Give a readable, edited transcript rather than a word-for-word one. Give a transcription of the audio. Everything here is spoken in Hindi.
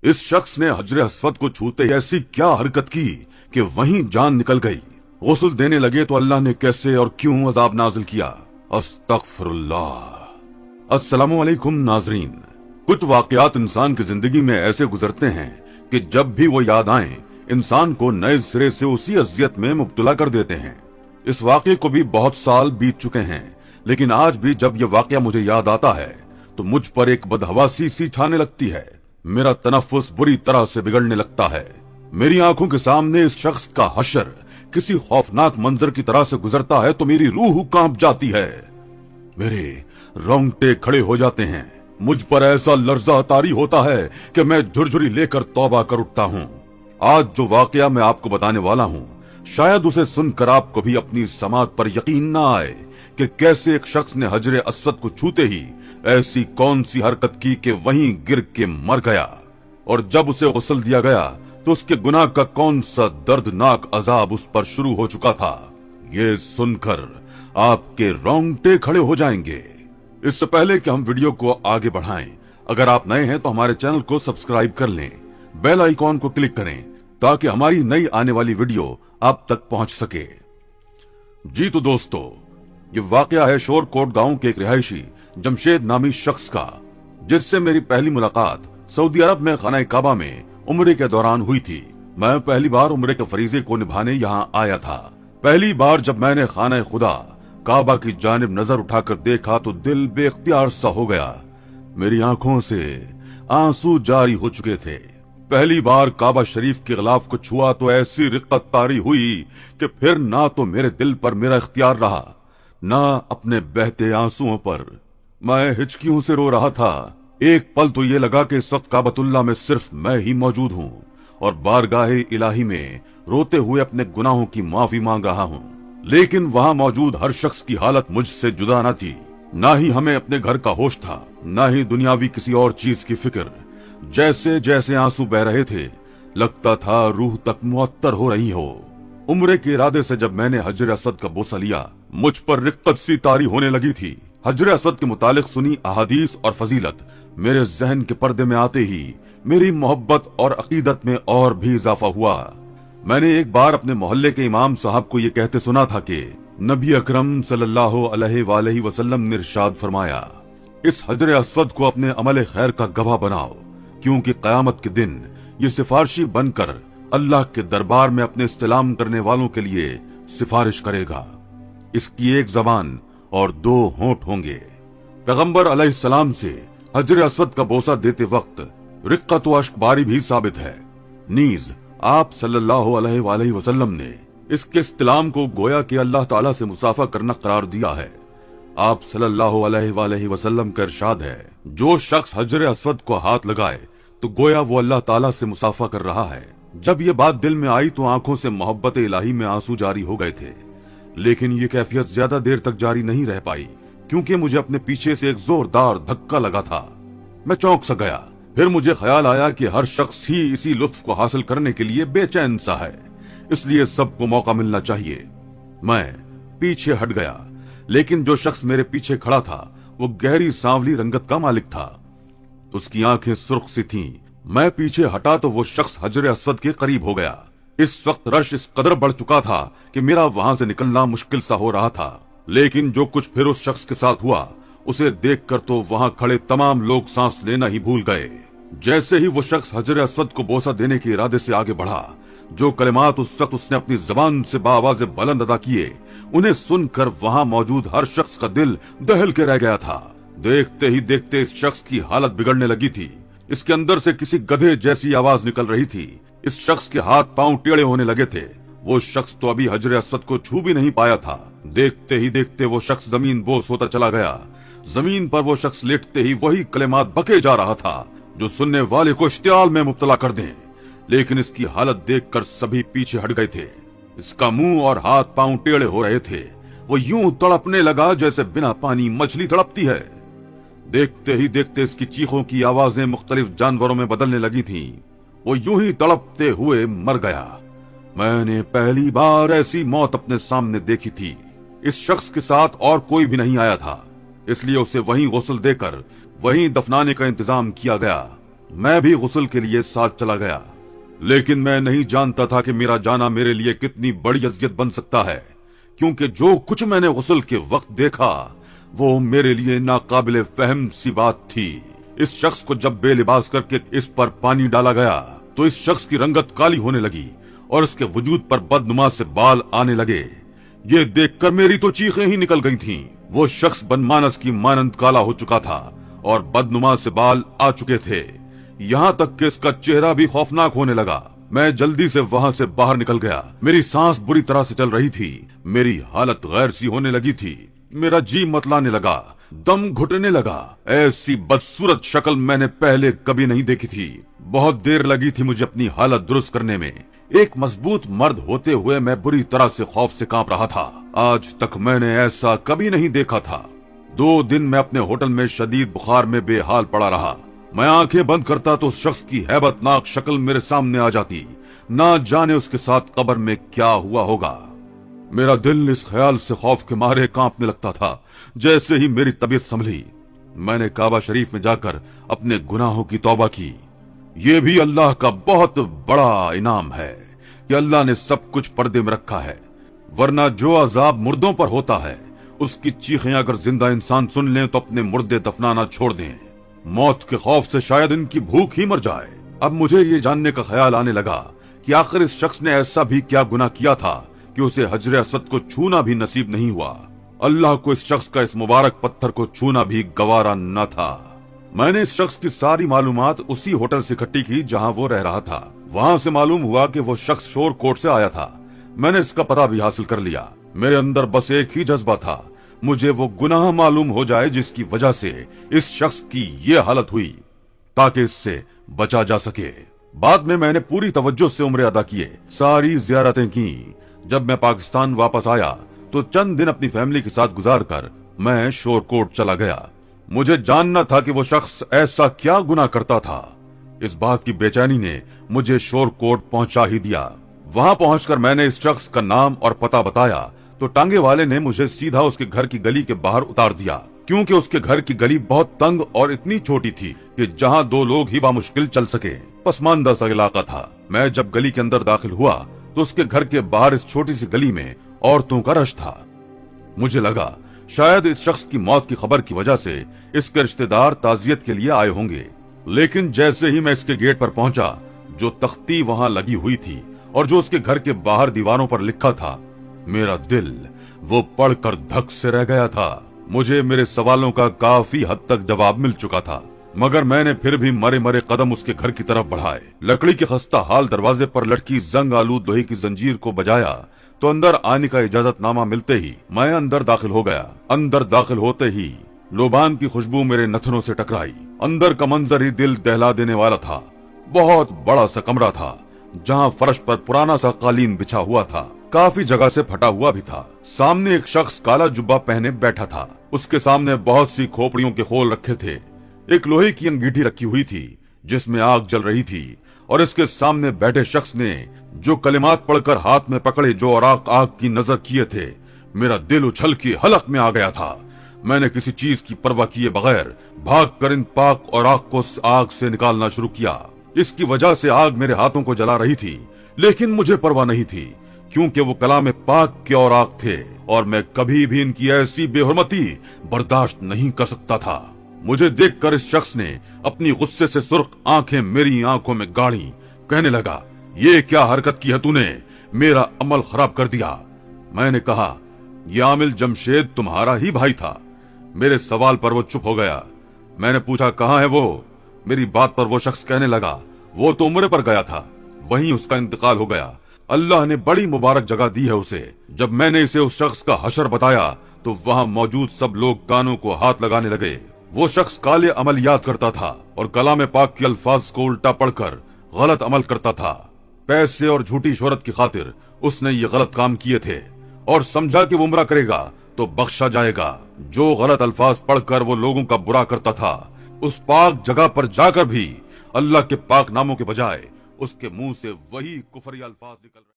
इस शख्स ने हजरे अस्वद को छूते ही ऐसी क्या हरकत की कि वहीं जान निकल गई। गुस्ल देने लगे तो अल्लाह ने कैसे और क्यों अजाब नाजिल किया। अस्तगफिरुल्लाह। अस्सलामु अलैकुम नाजरीन। कुछ वाकयात इंसान की जिंदगी में ऐसे गुजरते हैं कि जब भी वो याद आए इंसान को नए सिरे से उसी अजियत में मुब्तला कर देते हैं। इस वाकये को भी बहुत साल बीत चुके हैं, लेकिन आज भी जब यह वाकया मुझे याद आता है तो मुझ पर एक बदहवासी सी छाने लगती है। मेरा तनफ्फुस बुरी तरह से बिगड़ने लगता है। मेरी आंखों के सामने इस शख्स का हशर किसी खौफनाक मंजर की तरह से गुजरता है तो मेरी रूह कांप जाती है। मेरे रोंगटे खड़े हो जाते हैं। मुझ पर ऐसा लर्जा तारी होता है कि मैं झुरझुरी लेकर तौबा कर उठता हूँ। आज जो वाकया मैं आपको बताने वाला हूँ, शायद उसे सुनकर आपको भी अपनी समात पर यकीन न आए कि कैसे एक शख्स ने हजरे अस्वद को छूते ही ऐसी कौन सी हरकत की कि वहीं गिर के मर गया, और जब उसे गुस्ल दिया गया तो उसके गुनाह का कौन सा दर्दनाक अजाब उस पर शुरू हो चुका था। ये सुनकर आपके रोंगटे खड़े हो जाएंगे। इससे पहले कि हम वीडियो को आगे बढ़ाएं, अगर आप नए हैं तो हमारे चैनल को सब्सक्राइब कर लें, बेल आइकॉन को क्लिक करें ताकि हमारी नई आने वाली वीडियो आप तक पहुंच सके। जी तो दोस्तों, ये वाकया है शोरकोट गांव के एक रिहायशी जमशेद नामी शख्स का, जिससे मेरी पहली मुलाकात सऊदी अरब में खाना काबा में उम्रे के दौरान हुई थी। मैं पहली बार उम्रे के फरीजे को निभाने यहाँ आया था। पहली बार जब मैंने खाना खुदा काबा की जानिब नजर उठाकर देखा तो दिल बेख्तियार सा हो गया। मेरी आंखों से आंसू जारी हो चुके थे। पहली बार काबा शरीफ के गिलाफ को छुआ तो ऐसी रिक्कत तारी हुई कि फिर ना तो मेरे दिल पर मेरा इख्तियार रहा, ना अपने बहते आंसुओं पर। मैं हिचकियों से रो रहा था। एक पल तो ये लगा कि इस वक्त काबतुल्लाह में सिर्फ मैं ही मौजूद हूँ और बारगाहे इलाही में रोते हुए अपने गुनाहों की माफी मांग रहा हूँ। लेकिन वहाँ मौजूद हर शख्स की हालत मुझसे जुदा न थी। ना ही हमें अपने घर का होश था, ना ही दुनियावी किसी और चीज की फिक्र। जैसे जैसे आंसू बह रहे थे, लगता था रूह तक मुअत्तर हो रही हो। उम्रे के इरादे से जब मैंने हजरे अस्वद का बोसा लिया, मुझ पर रिक्कत सी तारी होने लगी थी। हजरे अस्वद के मुतालिक सुनी अहादीस और फजीलत मेरे जहन के पर्दे में आते ही मेरी मोहब्बत और अकीदत में और भी इजाफा हुआ। मैंने एक बार अपने मोहल्ले के इमाम साहब को ये कहते सुना था कि नबी अकरम सल्लल्लाहु अलैहि वसल्लम ने इरशाद फरमाया, इस हजरे अस्वद को अपने अमल खैर का गवाह बनाओ, क्योंकि कयामत के दिन ये सिफारशी बनकर अल्लाह के दरबार में अपने इस्तिलाम करने वालों के लिए सिफारिश करेगा। इसकी एक जबान और दो होंठ होंगे। पैगंबर अलैहिस्सलाम से हजरे अस्वद का बोसा देते वक्त रिक्कत व अश्कबारी भी साबित है। नीज आप सल्लल्लाहु अलैहि वसल्लम ने इसके इस्तिलाम को गोया कि अल्लाह ताला से मुसाफा करना करार दिया है। आप सल्लल्लाहु अलैहि वसल्लम का इरशाद है, जो शख्स हजरे अस्वद को हाथ लगाए तो गोया वो अल्लाह ताला से मुसाफा कर रहा है। जब ये बात दिल में आई तो आंखों से मोहब्बत इलाही में आंसू जारी हो गए थे। लेकिन ये कैफियत ज्यादा देर तक जारी नहीं रह पाई, क्योंकि मुझे अपने पीछे से एक जोरदार धक्का लगा था। मैं चौंक सा गया। फिर मुझे ख्याल आया कि हर शख्स ही इसी लुत्फ को हासिल करने के लिए बेचैन सा है, इसलिए सबको मौका मिलना चाहिए। मैं पीछे हट गया, लेकिन जो शख्स मेरे पीछे खड़ा था वो गहरी सांवली रंगत का मालिक था। उसकी आंखें सुर्ख सी थीं। मैं पीछे हटा तो वो शख्स हजरे अस्वद के करीब हो गया। इस वक्त रश इस कदर बढ़ चुका था कि मेरा वहां से निकलना मुश्किल सा हो रहा था। लेकिन जो कुछ फिर उस शख्स के साथ हुआ, उसे देखकर तो वहां खड़े तमाम लोग सांस लेना ही भूल गए। जैसे ही वो शख्स हजरे अस्वद को बोसा देने के इरादे से आगे बढ़ा, जो कलिमात उस वक्त उसने अपनी जबान से बावाज़े बुलंद अदा किए, उन्हें सुनकर वहां मौजूद हर शख्स का दिल दहल के रह गया था। देखते ही देखते इस शख्स की हालत बिगड़ने लगी थी। इसके अंदर से किसी गधे जैसी आवाज निकल रही थी। इस शख्स के हाथ पांव टेढ़े होने लगे थे। वो शख्स तो अभी हजरे अस्वद को छू भी नहीं पाया था। देखते ही देखते वो शख्स जमीन बोस होता चला गया। जमीन पर वो शख्स लेटते ही वही कलिमात बके जा रहा था जो सुनने वाले को इश्तियाल में मुब्तला कर दें। लेकिन इसकी हालत देखकर सभी पीछे हट गए थे। इसका मुंह और हाथ पांव टेढ़े हो रहे थे। वो यूं तड़पने लगा जैसे बिना पानी मछली तड़पती है। देखते ही देखते इसकी चीखों की आवाजें मुख्तलिफ जानवरों में बदलने लगी थीं। वो यूं ही तड़पते हुए मर गया। मैंने पहली बार ऐसी मौत अपने सामने देखी थी। इस शख्स के साथ और कोई भी नहीं आया था, इसलिए उसे वहीं गुस्ल देकर वहीं दफनाने का इंतजाम किया गया। मैं भी गुस्ल के लिए साथ चला गया, लेकिन मैं नहीं जानता था कि मेरा जाना मेरे लिए कितनी बड़ी अज़ियत बन सकता है, क्योंकि जो कुछ मैंने गुस्ल के वक्त देखा वो मेरे लिए नाकाबिले फहम सी बात थी। इस शख्स को जब बेलिबास करके इस पर पानी डाला गया तो इस शख्स की रंगत काली होने लगी और इसके वजूद पर बदनुमा से बाल आने लगे। ये देखकर मेरी तो चीखें ही निकल गई थीं। वो शख्स बनमानस की मानंद काला हो चुका था और बदनुमा से बाल आ चुके थे, यहाँ तक कि इसका चेहरा भी खौफनाक होने लगा। मैं जल्दी से वहाँ से बाहर निकल गया। मेरी सांस बुरी तरह से चल रही थी, मेरी हालत गैर सी होने लगी थी, मेरा जी मतलाने लगा, दम घुटने लगा। ऐसी बदसूरत शक्ल मैंने पहले कभी नहीं देखी थी। बहुत देर लगी थी मुझे अपनी हालत दुरुस्त करने में। एक मजबूत मर्द होते हुए मैं बुरी तरह से खौफ से कांप रहा था। आज तक मैंने ऐसा कभी नहीं देखा था। 2 दिन मैं अपने होटल में शदीद बुखार में बेहाल पड़ा रहा। मैं आंखें बंद करता तो उस शख्स की हैबतनाक शक्ल मेरे सामने आ जाती। ना जाने उसके साथ कब्र में क्या हुआ होगा। मेरा दिल इस ख्याल से खौफ के मारे कांपने लगता था। जैसे ही मेरी तबीयत संभली, मैंने काबा शरीफ में जाकर अपने गुनाहों की तौबा की। ये भी अल्लाह का बहुत बड़ा इनाम है कि अल्लाह ने सब कुछ पर्दे में रखा है, वरना जो अजाब मुर्दों पर होता है उसकी चीखें अगर जिंदा इंसान सुन लें तो अपने मुर्दे दफनाना छोड़ दें। मौत के खौफ से शायद इनकी भूख ही मर जाए। अब मुझे ये जानने का ख्याल आने लगा कि आखिर इस शख्स ने ऐसा भी क्या गुनाह किया था कि उसे हजरे असद को छूना भी नसीब नहीं हुआ। अल्लाह को इस शख्स का इस मुबारक पत्थर को छूना भी गवारा न था। मैंने इस शख्स की सारी मालूमात उसी होटल से इकट्ठी की जहां वो रह रहा था। वहां से मालूम हुआ कि वो शख्स शोरकोट से आया था। मैंने इसका पता भी हासिल कर लिया। मेरे अंदर बस एक ही जज्बा था, मुझे वो गुनाह मालूम हो जाए जिसकी वजह से इस शख्स की ये हालत हुई, ताकि इससे बचा जा सके। बाद में मैंने पूरी तवज्जो से उम्रे अदा किए, सारी जियारतें की। जब मैं पाकिस्तान वापस आया तो चंद दिन अपनी फैमिली के साथ गुजार कर मैं शोरकोट चला गया। मुझे जानना था कि वो शख्स ऐसा क्या गुनाह करता था। इस बात की बेचैनी ने मुझे शोरकोट पहुंचा ही दिया। वहां पहुंचकर मैंने इस शख्स का नाम और पता बताया तो टांगे वाले ने मुझे सीधा उसके घर की गली के बाहर उतार दिया, क्योंकि उसके घर की गली बहुत तंग और इतनी छोटी थी कि जहां 2 लोग ही बामुश्किल चल सके। पसमानदा सा इलाका था। मैं जब गली के अंदर दाखिल हुआ तो उसके घर के बाहर इस छोटी सी गली में औरतों का रश था। मुझे लगा शायद इस शख्स की मौत की खबर की वजह से इसके रिश्तेदार ताजियत के लिए आए होंगे। लेकिन जैसे ही मैं इसके गेट पर पहुंचा, जो तख्ती वहां लगी हुई थी और जो उसके घर के बाहर दीवारों पर लिखा था, मेरा दिल वो पढ़कर धक से रह गया था। मुझे मेरे सवालों का काफी हद तक जवाब मिल चुका था, मगर मैंने फिर भी मरे मरे कदम उसके घर की तरफ बढ़ाए। लकड़ी के खस्ता हाल दरवाजे पर लटकी जंग आलूद लोहे की जंजीर को बजाया तो अंदर आने का इजाजतनामा मिलते ही मैं अंदर दाखिल हो गया। अंदर दाखिल होते ही लोबान की खुशबू मेरे नथनों से टकराई। अंदर का मंजर ही दिल दहला देने वाला था। बहुत बड़ा सा कमरा था, जहाँ फर्श पर पुराना सा कालीन बिछा हुआ था, काफी जगह से फटा हुआ भी था। सामने एक शख्स काला जुब्बा पहने बैठा था। उसके सामने बहुत सी खोपड़ियों के खोल रखे थे। एक लोहे की अंगीठी रखी हुई थी जिसमें आग जल रही थी, और इसके सामने बैठे शख्स ने जो कलिमात पढ़कर हाथ में पकड़े जो औराक आग की नजर किए थे, मेरा दिल उछल के हलक में आ गया था। मैंने किसी चीज की परवाह किए बगैर भागकर इन पाक औराक को आग से निकालना शुरू किया। इसकी वजह से आग मेरे हाथों को जला रही थी, लेकिन मुझे परवाह नहीं थी, क्योंकि वो कलाम पाक के औराक थे और मैं कभी भी इनकी ऐसी बेहुरमती बर्दाश्त नहीं कर सकता था। मुझे देखकर इस शख्स ने अपनी गुस्से से सुर्ख आंखें मेरी आंखों में गाड़ी, कहने लगा, ये क्या हरकत की है तूने, मेरा अमल खराब कर दिया। मैंने कहा, ये आमिल जमशेद तुम्हारा ही भाई था। मेरे सवाल पर वो चुप हो गया। मैंने पूछा, कहाँ है वो? मेरी बात पर वो शख्स कहने लगा, वो तो उम्रे पर गया था, वहीं उसका इंतकाल हो गया। अल्लाह ने बड़ी मुबारक जगह दी है उसे। जब मैंने इसे उस शख्स का हशर बताया तो वहाँ मौजूद सब लोग कानों को हाथ लगाने लगे। वो शख्स काले अमलियात करता था और कलाम पाक के अल्फाज को उल्टा पढ़कर गलत अमल करता था। पैसे और झूठी शोहरत की खातिर उसने ये गलत काम किए थे और समझा कि वो उम्रा करेगा तो बख्शा जाएगा। जो गलत अल्फाज पढ़कर वो लोगों का बुरा करता था, उस पाक जगह पर जाकर भी अल्लाह के पाक नामों के बजाय उसके मुंह से वही कुफरी अल्फाज निकल रहे।